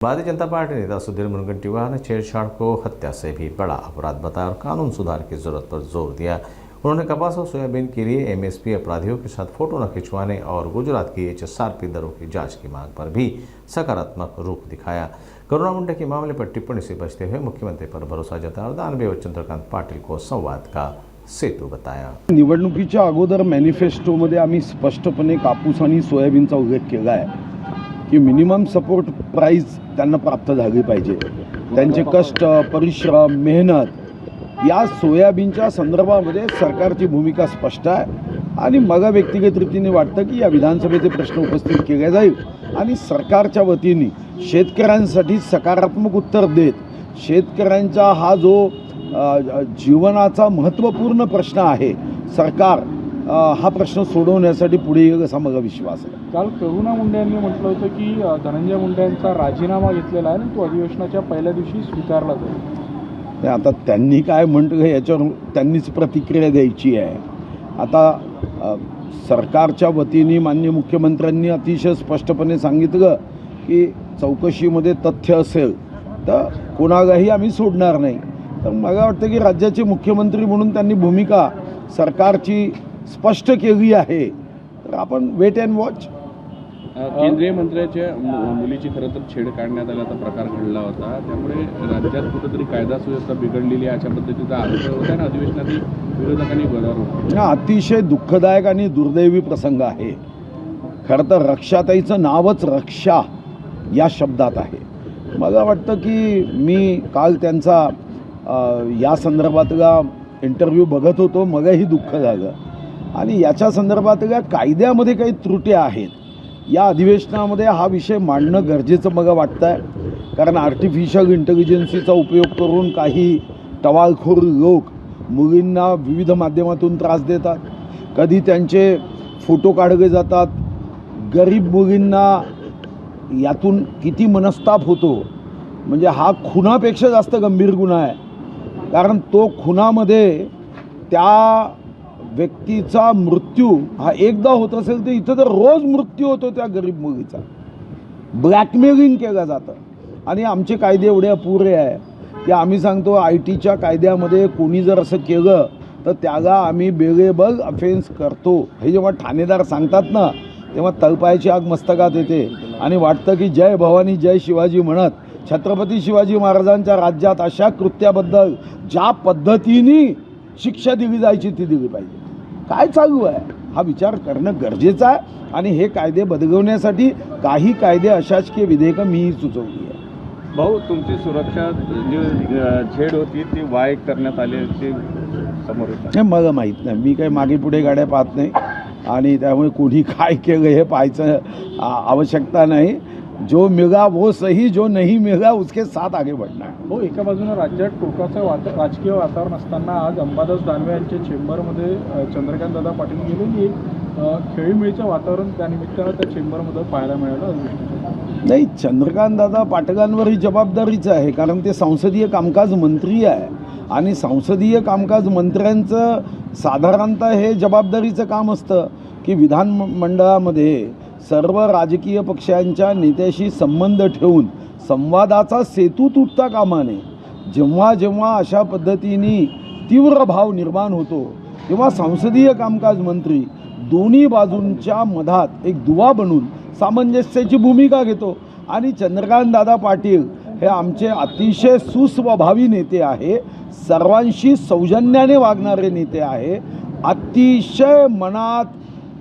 Bharatiya Janata party नेता सुधीर मुनगंटीवार ने छेड़छाड़ को हत्या से भी बड़ा अपराध बताया और कानून सुधार की जरूरत पर जोर दिया। उन्होंने कपास और सोयाबीन के लिए एमएसपी अपराधियों के साथ फोटो न खिंचवाने और गुजरात की एचएसआरपी दरों की जांच की मांग पर भी सकारात्मक रूख दिखाया। करुणा मुंडे के मामले पर टिप्पणी से बचते हुए मुख्यमंत्री पर भरोसा जताया और दानवे और चंद्रकांत पाटील को संवाद का सेतू बताया। निवडणुकीच्या अगोदर मॅनिफेस्टोमध्ये आम्ही स्पष्टपणे कापूस आणि सोयाबीनचा उल्लेख केला आहे की मिनिमम सपोर्ट प्राइस त्यांना प्राप्त झाली पाहिजे। त्यांचे कष्ट, परिश्रम, मेहनत या सोयाबीनच्या संदर्भामध्ये सरकारची भूमिका स्पष्ट आहे आणि मला व्यक्तिगत रीतीने वाटतं की या विधानसभेचे प्रश्न उपस्थित केले जाईल आणि सरकारच्या वतीने शेतकऱ्यांसाठी सकारात्मक उत्तर देत शेतकऱ्यांचा हा जो जीवनाचा महत्त्वपूर्ण प्रश्न आहे सरकार हा प्रश्न सोडवण्यासाठी पुढे येईल असा मला विश्वास आहे। काल करुणा मुंडे यांनी म्हटलं होतं की धनंजय मुंडे यांचा राजीनामा घेतलेला आहे आणि तो अधिवेशनाच्या पहिल्या दिवशी स्वीकारला जाईल। आता त्यांनी काय म्हटलं याच्यावर त्यांनीच प्रतिक्रिया द्यायची आहे। आता सरकारच्या वतीने माननीय मुख्यमंत्र्यांनी अतिशय स्पष्टपणे सांगितलं की चौकशीमध्ये तथ्य असेल तर कोणालाही आम्ही सोडणार नाही। तर मला वाटतं की राज्याचे मुख्यमंत्री म्हणून त्यांनी भूमिका सरकारची स्पष्ट केली आहे। तर आपण वेट अँड वॉच। केंद्रीय मंत्र्याच्या मुलीची खरं तर छेड काढण्यात आल्याचा प्रकार घडला होता, त्यामुळे राज्यात कुठेतरी कायदा सुव्यवस्था बिघडलेली अशा पद्धतीचा आरोप होता आणि अधिवेशनात विरोधकांनी गदारोळ। हा अतिशय दुःखदायक आणि दुर्दैवी प्रसंग आहे। खरं तर रक्षाताईचं नावच रक्षा या शब्दात आहे। मला वाटतं की मी काल त्यांचा या संदर्भातला इंटरव्ह्यू बघत होतो, मलाही दुःख झालं आणि याच्या संदर्भातल्या कायद्यामध्ये काही त्रुटी आहेत। या अधिवेशनामध्ये हा विषय मांडणं गरजेचं मला वाटतं आहे, कारण आर्टिफिशियल इंटेलिजन्सीचा उपयोग करून काही टवाळखोर लोक मुलींना विविध माध्यमातून त्रास देतात। कधी त्यांचे फोटो काढले जातात। गरीब मुलींना यातून किती मनस्ताप होतो, म्हणजे हा खुनापेक्षा जास्त गंभीर गुन्हा आहे, कारण तो खुनामध्ये त्या व्यक्तीचा मृत्यू हा एकदा होत असेल तर इथं तर रोज मृत्यू होतो त्या गरीब मुलीचा। ब्लॅकमेलिंग केलं जातं आणि आमचे कायदे एवढे अपुरे आहे की आम्ही सांगतो ITच्या कायद्यामध्ये कोणी जर असं केलं तर त्याला आम्ही बेलेबल अफेन्स करतो। हे जेव्हा ठाणेदार सांगतात ना तेव्हा तळपायाची आग मस्तकात येते आणि वाटतं की जय भवानी जय शिवाजी म्हणत छत्रपती शिवाजी महाराजांच्या राज्यात अशा कृत्याबद्दल ज्या पद्धतीने शिक्षा दिली जायची ती दिली पाहिजे। काय चालू आहे हा विचार करणं गरजेचं आहे आणि हे कायदे बदलवण्यासाठी काही कायदे अशासकीय विधेयकं मीही सुचवली आहे। भाऊ, तुमची सुरक्षा जी छेड होती ती वाय करण्यात आली ती समोर येतं? हे मला माहीत नाही, मी काही मागे पुढे गाड्या पाहत नाही आणि त्यामुळे कोणी काय केलं हे पाहायचं आवश्यकता नाही। जो मिला वो सही, जो नहीं मिला उसके साथ आगे बढ़ना है। हो, एका बाजूने राज्यात टोकाचं राजकीय वातावरण असताना आज अंबादास दानवे यांच्या चेंबरमध्ये चंद्रकांत दादा पाटील गेले आणि एक खेळीमेळीचं वातावरण त्यानिमित्तानं त्या चेंबरमध्ये पाहायला मिळालं। नाही, चंद्रकांत दादा पाटलांवर ही जबाबदारीच आहे, कारण ते संसदीय कामकाज मंत्री आहे आणि संसदीय कामकाज मंत्र्यांचं साधारणतः हे जबाबदारीचं काम असतं की विधानमंडळामध्ये सर्व राजकीय पक्षांच्या नेत्याशी संबंध ठेवून संवादाचा सेतू तुटता कामा नये। जेव्हा जेव्हा अशा पद्धतीने तीव्र भाव निर्माण होतो तेव्हा संसदीय कामकाज मंत्री दोन्ही बाजूंच्या मधात एक दुवा बनून सामंजस्याची भूमिका घेतो आणि चंद्रकांत दादा पाटील हे आमचे अतिशय सुस्वभावी नेते आहे, सर्वांशी सौजन्याने वागणारे नेते आहे, अतिशय मनात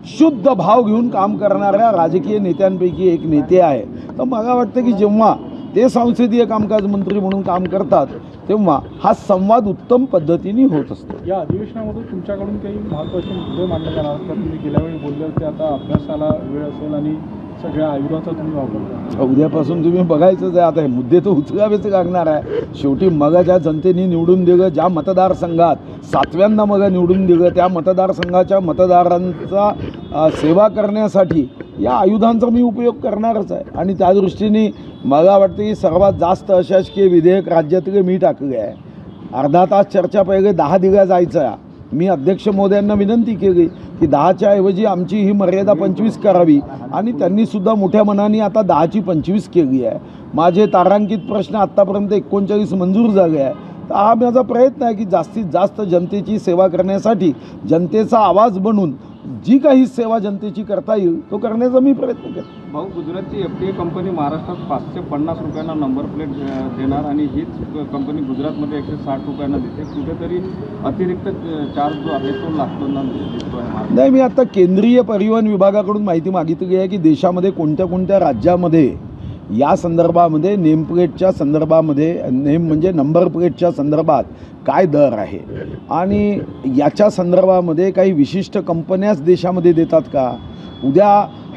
शुद्ध भाव घेऊन काम करणाऱ्या राजकीय नेत्यांपैकी एक नेते आहे। तर मला वाटतं की जेव्हा ते संसदीय कामकाज मंत्री म्हणून काम करतात तेव्हा हा संवाद उत्तम पद्धतीने होत असतो। या अधिवेशनामध्ये तुमच्याकडून काही महत्त्वाचे मुद्दे मांडले जाणार आहेत? तुम्ही गेल्या वेळी बोलले होते आता अभ्यासाला वेळ असेल आणि सगळ्या आयुधाचा तुम्ही वापर उद्यापासून तुम्ही बघायचंच आहे। आता हे मुद्दे तर उचलावेच लागणार आहे। शेवटी मग ज्या जनतेने निवडून दिलं, ज्या मतदारसंघात 7व्यांदा मग निवडून दिलं त्या मतदारसंघाच्या मतदारांचा सेवा करण्यासाठी या आयुधांचा मी उपयोग करणारच आहे आणि त्या दृष्टीने मला वाटतं की सर्वात जास्त अशासकीय विधेयक राज्यातले मी टाकले आहे। अर्धा तास चर्चा पहिले 10 दिल्या जायचं मी अध्यक्ष महोदयांना विनंती केली की 10च्या ऐवजी आमची ही मर्यादा 25 करावी आणि त्यांनीसुद्धा मोठ्या मनाने आता 10ची 25 केली आहे. माझे तारांकित प्रश्न आत्तापर्यंत 39 मंजूर झाले आहे. तर हा माझा प्रयत्न आहे की जास्तीत जास्त जनतेची सेवा करण्यासाठी जनतेचा आवाज बनून जी काही सेवा जनतेची करता येईल तो करण्याचा मी प्रयत्न करतो. भाऊ, गुजरातची FTA कंपनी महाराष्ट्रात 550 रुपयांना नंबर प्लेट देणार आणि हीच कंपनी गुजरातमध्ये 160 रुपयांना देते. कुठेतरी अतिरिक्त चार्ज जो आहे तो लागतो नाही. मी आता केंद्रीय परिवहन विभागाकडून माहिती मागितली आहे की देशामध्ये कोणत्या कोणत्या राज्यामध्ये या संदर्भामध्ये नेमप्लेटच्या संदर्भामध्ये म्हणजे नंबर प्लेटच्या संदर्भात काय दर आहे आणि याच्या संदर्भामध्ये काही विशिष्ट कंपन्याच देशामध्ये देतात का. उद्या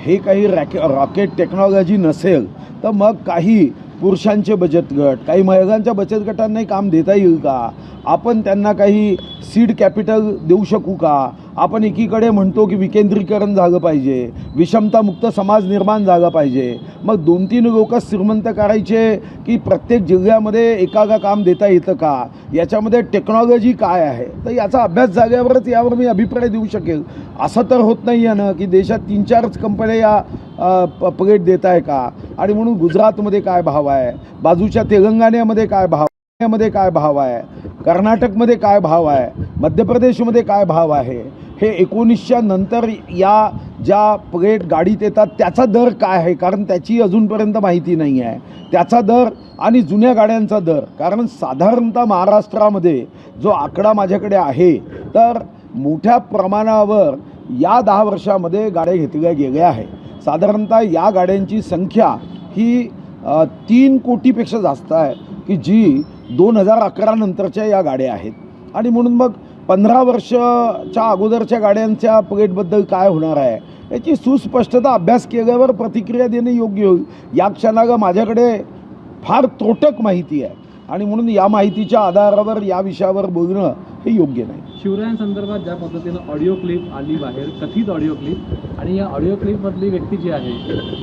हे काही रॉकेट टेक्नॉलॉजी नसेल तर मग काही पुरुषांचे बचत गट काही महिलांच्या बचत गटांनाही काम देता येईल का. आपण त्यांना काही सीड कॅपिटल देऊ शकू का. आपण एकीकडे म्हणतो की विकेंद्रीकरण झालं पाहिजे, विषमतामुक्त समाज निर्माण झाला पाहिजे. मग 2-3 लोक श्रीमंत करायचे की प्रत्येक जिल्ह्यामध्ये एकागा काम देता येतं का. याच्यामध्ये टेक्नॉलॉजी काय आहे तर याचा अभ्यास झाल्यावरच यावर मी अभिप्राय देऊ शकेल. असं तर होत नाही आहे ना की देशात 3-4च कंपन्या या प्लेट देत आहे का. आणि म्हणून गुजरातमध्ये काय भाव आहे, बाजूच्या तेलंगणामध्ये काय भाव काय भाव आहे, कर्नाटकमध्ये काय भाव आहे, मध्य प्रदेशमध्ये काय भाव आहे, हे 1900 नंतर या ज्या प्लेट गाडीत येतात त्याचा दर काय आहे कारण त्याची अजूनपर्यंत माहिती नाही आहे. त्याचा दर आणि जुन्या गाड्यांचा दर कारण साधारणतः महाराष्ट्रामध्ये जो आकडा माझ्याकडे आहे तर मोठ्या प्रमाणावर या 10 वर्षामध्ये गाड्या घेतल्या गेल्या आहे. साधारणतः या गाड्यांची संख्या ही 3 कोटीपेक्षा जास्त आहे की जी 2011 नंतरच्या या गाड्या आहेत. आणि म्हणून मग 15 वर्षाच्या अगोदरच्या गाड्यांच्या प्लेटबद्दल काय होणार आहे याची सुस्पष्टता अभ्यास केल्यावर प्रतिक्रिया देणे योग्य होईल. या क्षणाला माझ्याकडे फार त्रोटक माहिती आहे आणि म्हणून या माहितीच्या आधारावर या विषयावर बोलणं हे योग्य नाही. शिवरायांसंदर्भात ज्या पद्धतीनं ऑडिओ क्लिप आली बाहेर, कथित ऑडिओ क्लिप, आणि या ऑडिओ क्लिपमधली व्यक्ती जी आहे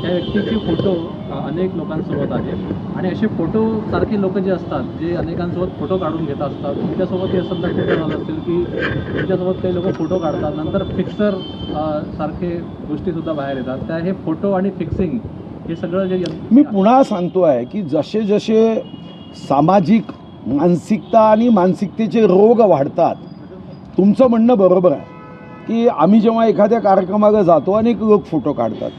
त्या व्यक्तीचे फोटो अनेक लोकांसोबत आहेत आणि असे फोटो सारखे लोक जे असतात जे अनेकांसोबत फोटो काढून घेत असतात. तुमच्यासोबत हे असं कुठं झालं असेल की तुमच्यासोबत काही लोक फोटो काढतात नंतर फिक्सर सारखे गोष्टीसुद्धा बाहेर येतात. त्या हे फोटो आणि फिक्सिंग हे सगळं जे मी पुन्हा सांगतो आहे की जसे जसे सामाजिक मानसिकता आणि मानसिकतेचे रोग वाढतात तुमचं म्हणणं बरोबर आहे की आम्ही जेव्हा एखाद्या कार्यक्रमाला जातो अनेक लोक फोटो काढतात.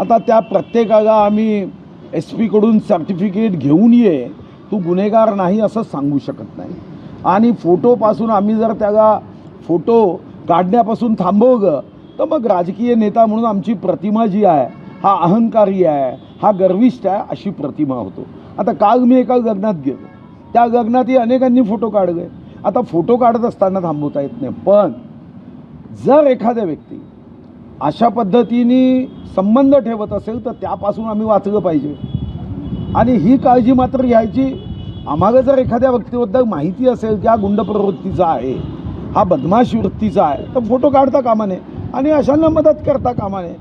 आता त्या प्रत्येकाला आम्ही SP कडून सर्टिफिकेट घेऊन ये तू गुन्हेगार नाही असं सांगू शकत नाही. आणि फोटोपासून आम्ही जर त्याला फोटो काढण्यापासून थांबवलं तर मग राजकीय नेता म्हणून आमची प्रतिमा जी आहे हा अहंकारी आहे, हा गर्विष्ठ आहे अशी प्रतिमा होतो. आता काल मी एका लग्नात गेलो, त्या लग्नातही अनेकांनी फोटो काढले. आता फोटो काढत असताना थांबवता येत नाही. पण जर एखाद्या व्यक्ती अशा पद्धतीने संबंध ठेवत असेल तर त्यापासून आम्ही वाचलं पाहिजे आणि ही काळजी मात्र घ्यायची. आम्हाला जर एखाद्या व्यक्तीबद्दल माहिती असेल की हा गुंड प्रवृत्तीचा आहे, हा बदमाश वृत्तीचा आहे तर फोटो काढता कामा नये आणि अशांना मदत करता कामा नये,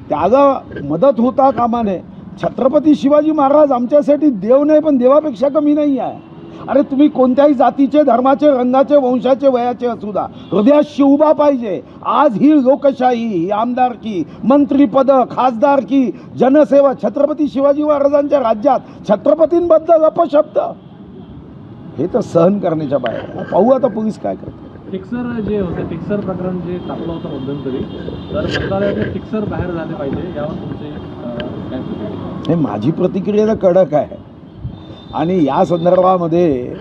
त्याला मदत होता कामा नये. छत्रपती शिवाजी महाराज आमच्यासाठी देव नाही पण देवापेक्षा कमी नाही आहे. अरे तुम्ही कोणत्याही जातीचे, धर्माचे, रंगाचे, वंशाचे, वयाचे असू द्या, हृदयात शिवबा पाहिजे. आज ही लोकशाही, ही आमदारकी, मंत्रीपद, खासदारकी, जनसेवा, छत्रपती शिवाजी महाराजांच्या राज्यात छत्रपतींबद्दल अपशब्द हे तर सहन करण्याच्या बाहेर. पाहू आता पोलीस काय करतात. फिक्सर जे होते, फिक्सर प्रकरण जे टाकलं होतं मध्यंतरी, तर मंत्रालयाचे फिक्सर बाहेर झाले पाहिजे यावर तुमचे काय प्रतिक्रिया? हे माझी प्रतिक्रिया तर कडक आहे आणि या संदर्भामध्ये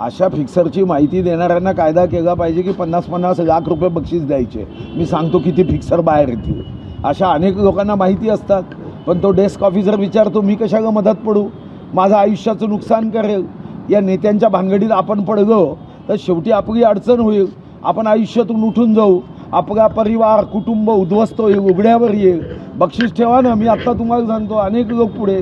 अशा फिक्सरची माहिती देणाऱ्यांना कायदा केला पाहिजे की 50-50 लाख रुपये बक्षीस द्यायचे. मी सांगतो किती फिक्सर बाहेर येतील. अशा अनेक लोकांना माहिती असतात पण तो डेस्क ऑफिसर विचारतो मी कशाला मदत पडू, माझं आयुष्याचं नुकसान करेल. या नेत्यांच्या भानगडीत आपण पडलो तर शेवटी आपली अडचण होईल, आपण आयुष्यातून उठून जाऊ, आपला परिवार कुटुंब उद्ध्वस्त होईल, उघड्यावर येईल. बक्षीस ठेवा ना. मी आत्ता तुम्हाला सांगतो अनेक लोक पुढे